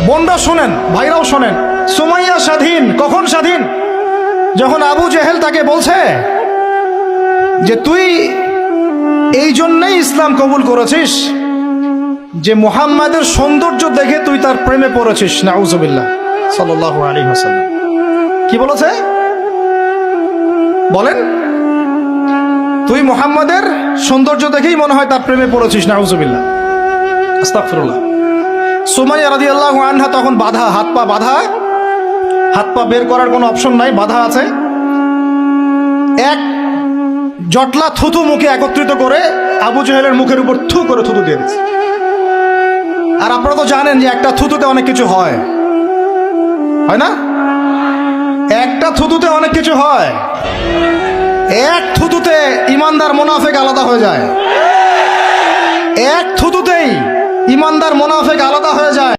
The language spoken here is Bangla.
বোনরা শোনেন, ভাইরাও শোনেন। সুমাইয়া স্বাধীন কখন স্বাধীন? যখন আবু জেহেল তাকে বলছে যে তুই এই জন্যই ইসলাম কবুল করেছিস যে মুহাম্মাদের সৌন্দর্য দেখে তুই তার প্রেমে পড়েছিস। নাউজুবিল্লাহ সাল্লাল্লাহু আলাইহি ওয়াসাল্লাম কি বলেছে বলেন? তুই মুহাম্মাদের সৌন্দর্য দেখেই মনে হয় তার প্রেমে পড়েছিস। নাউজুবিল্লাহ, আস্তাগফিরুল্লাহ। সুমাইয়া রাদিয়াল্লাহু আনহা তখন বাধা, হাত পা বাধা, হাত পা বের করার কোনো অপশন নাই, বাধা আছে। এক জটলা থুতু মুখে একত্রিত করে আবু জেহেলের মুখের উপর থু করে থুতু দিয়ে দিচ্ছে। আর আপনারা তো জানেন যে একটা থুতুতে অনেক কিছু হয়, হয় না? একটা থুতুতে অনেক কিছু হয়। এক থুতুতে ইমানদার মুনাফিক আলাদা হয়ে যায়। এক থুতুতেই ইমানদার মুনাফিক আলাদা হয়ে যায়।